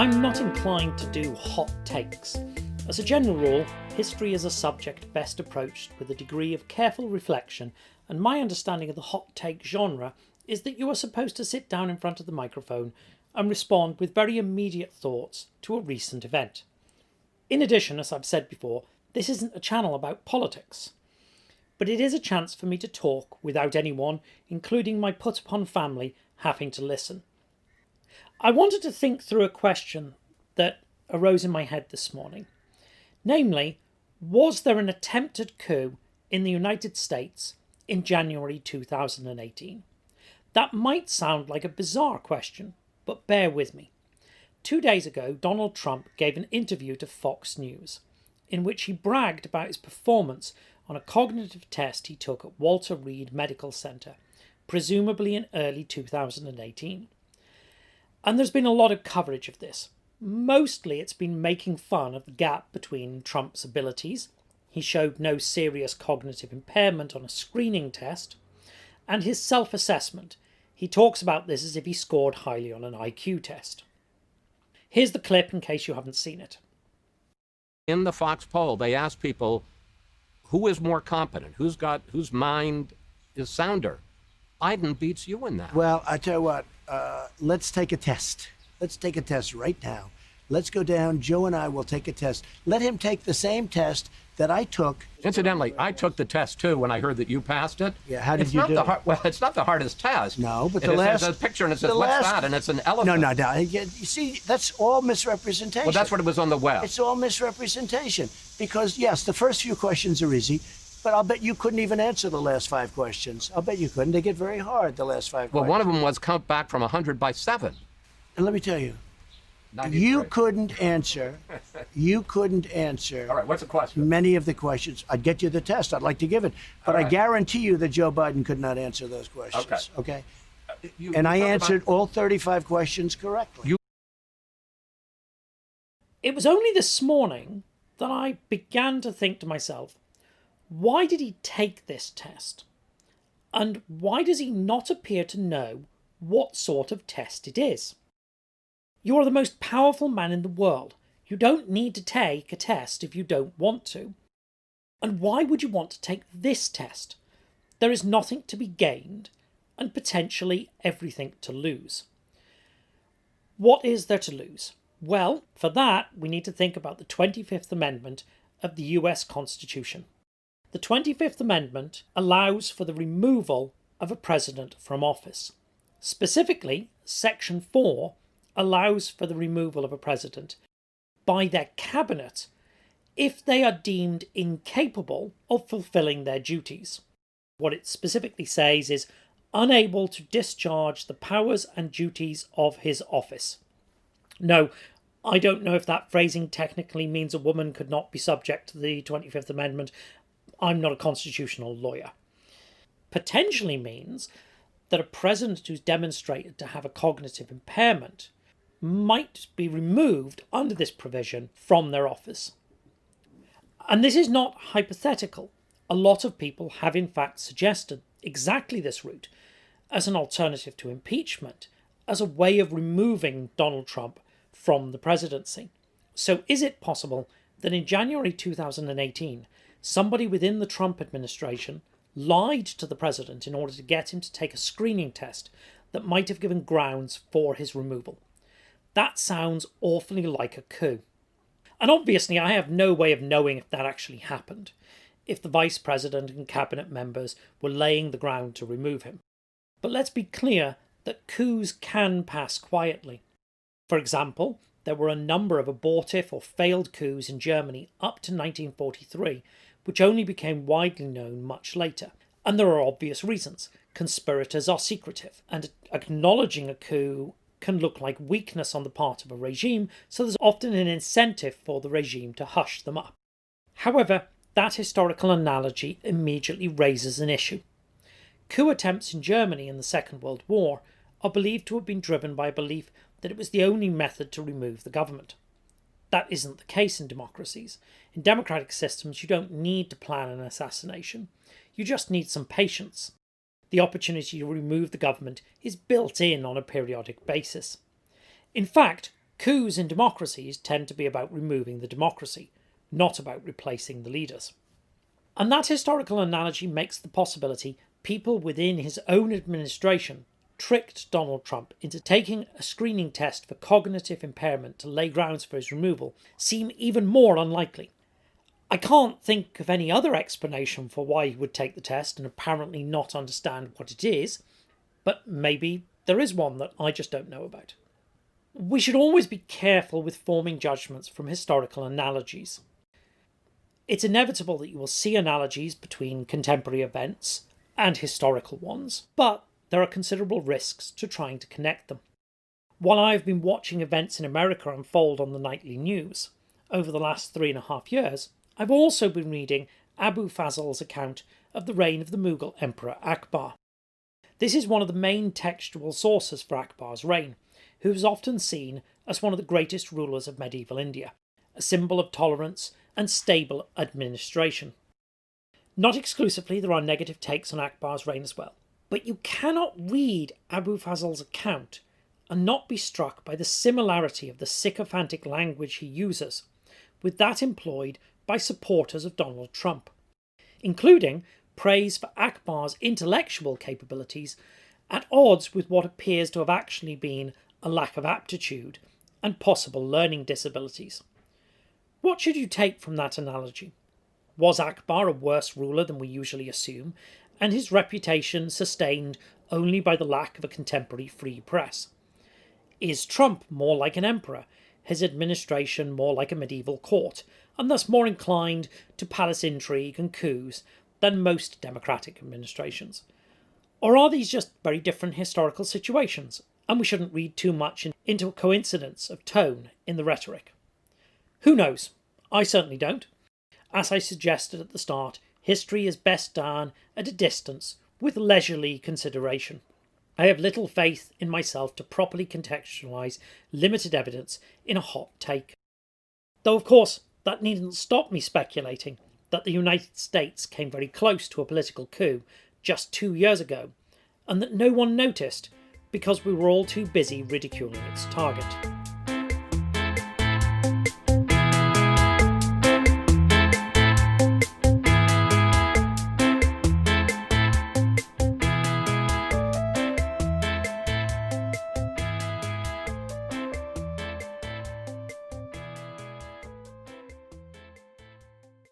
I'm not inclined to do hot takes. As a general rule, history is a subject best approached with a degree of careful reflection, and my understanding of the hot take genre is that you are supposed to sit down in front of the microphone and respond with very immediate thoughts to a recent event. In addition, as I've said before, this isn't a channel about politics, but it is a chance for me to talk without anyone, including my put-upon family, having to listen. I wanted to think through a question that arose in my head this morning. Namely, was there an attempted coup in the United States in January 2018? That might sound like a bizarre question, but bear with me. 2 days ago, Donald Trump gave an interview to Fox News, in which he bragged about his performance on a cognitive test he took at Walter Reed Medical Center, presumably in early 2018. And there's been a lot of coverage of this. Mostly it's been making fun of the gap between Trump's abilities. He showed no serious cognitive impairment on a screening test. And his self-assessment. He talks about this as if he scored highly on an IQ test. Here's the clip in case you haven't seen it. In the Fox poll, they asked people, who is more competent? Whose mind is sounder? Biden beats you in that. Well, I tell you what, let's take a test. Let's take a test right now. Let's go down. Joe and I will take a test. Let him take the same test that I took. Incidentally, I took the test too when I heard that you passed it. Yeah, how did you do it? Well, it's not the hardest test. No, but there's a picture and it says, what's that? And it's an elephant. No. You see, that's all misrepresentation. Well, that's what it was on the web. It's all misrepresentation. Because, yes, the first few questions are easy, but I'll bet you couldn't even answer the last 5 questions. I'll bet you couldn't. They get very hard, the last 5 questions. Well, one of them was count back from 100 by 7. And let me tell you, 93. you couldn't answer. All right, what's the question? Many of the questions. I'd get you the test. I'd like to give it. But I guarantee you that Joe Biden could not answer those questions. Okay? And I answered all 35 questions correctly. It was only this morning that I began to think to myself, why did he take this test? And why does he not appear to know what sort of test it is? You are the most powerful man in the world. You don't need to take a test if you don't want to. And why would you want to take this test? There is nothing to be gained and potentially everything to lose. What is there to lose? Well, for that, we need to think about the 25th Amendment of the US Constitution. The 25th Amendment allows for the removal of a president from office. Specifically, Section 4 allows for the removal of a president by their cabinet if they are deemed incapable of fulfilling their duties. What it specifically says is unable to discharge the powers and duties of his office. No, I don't know if that phrasing technically means a woman could not be subject to the 25th Amendment. I'm not a constitutional lawyer. Potentially means that a president who's demonstrated to have a cognitive impairment might be removed under this provision from their office. And this is not hypothetical. A lot of people have in fact suggested exactly this route as an alternative to impeachment, as a way of removing Donald Trump from the presidency. So is it possible that in January 2018, somebody within the Trump administration lied to the president in order to get him to take a screening test that might have given grounds for his removal? That sounds awfully like a coup. And obviously I have no way of knowing if that actually happened, if the vice president and cabinet members were laying the ground to remove him. But let's be clear that coups can pass quietly. For example, there were a number of abortive or failed coups in Germany up to 1943, which only became widely known much later. And there are obvious reasons. Conspirators are secretive, and acknowledging a coup can look like weakness on the part of a regime, so there's often an incentive for the regime to hush them up. However, that historical analogy immediately raises an issue. Coup attempts in Germany in the Second World War are believed to have been driven by a belief that it was the only method to remove the government. That isn't the case in democracies. In democratic systems, you don't need to plan an assassination. You just need some patience. The opportunity to remove the government is built in on a periodic basis. In fact, Coups in democracies tend to be about removing the democracy, not about replacing the leaders. And that historical analogy makes the possibility people within his own administration tricked Donald Trump into taking a screening test for cognitive impairment to lay grounds for his removal seem even more unlikely. I can't think of any other explanation for why he would take the test and apparently not understand what it is, but maybe there is one that I just don't know about. We should always be careful with forming judgments from historical analogies. It's inevitable that you will see analogies between contemporary events and historical ones, but there are considerable risks to trying to connect them. While I've been watching events in America unfold on the nightly news over the last 3.5 years, I've also been reading Abu Fazl's account of the reign of the Mughal Emperor Akbar. This is one of the main textual sources for Akbar's reign, who is often seen as one of the greatest rulers of medieval India, a symbol of tolerance and stable administration. Not exclusively, there are negative takes on Akbar's reign as well, but you cannot read Abu Fazl's account and not be struck by the similarity of the sycophantic language he uses with that employed by supporters of Donald Trump, including praise for Akbar's intellectual capabilities at odds with what appears to have actually been a lack of aptitude and possible learning disabilities. What should you take from that analogy? Was Akbar a worse ruler than we usually assume, and his reputation sustained only by the lack of a contemporary free press? Is Trump more like an emperor, his administration more like a medieval court, and thus more inclined to palace intrigue and coups than most democratic administrations? Or are these just very different historical situations, and we shouldn't read too much into a coincidence of tone in the rhetoric? Who knows? I certainly don't. As I suggested at the start, history is best done at a distance with leisurely consideration. I have little faith in myself to properly contextualise limited evidence in a hot take. Though, of course, that needn't stop me speculating that the United States came very close to a political coup just 2 years ago, and that no one noticed because we were all too busy ridiculing its target.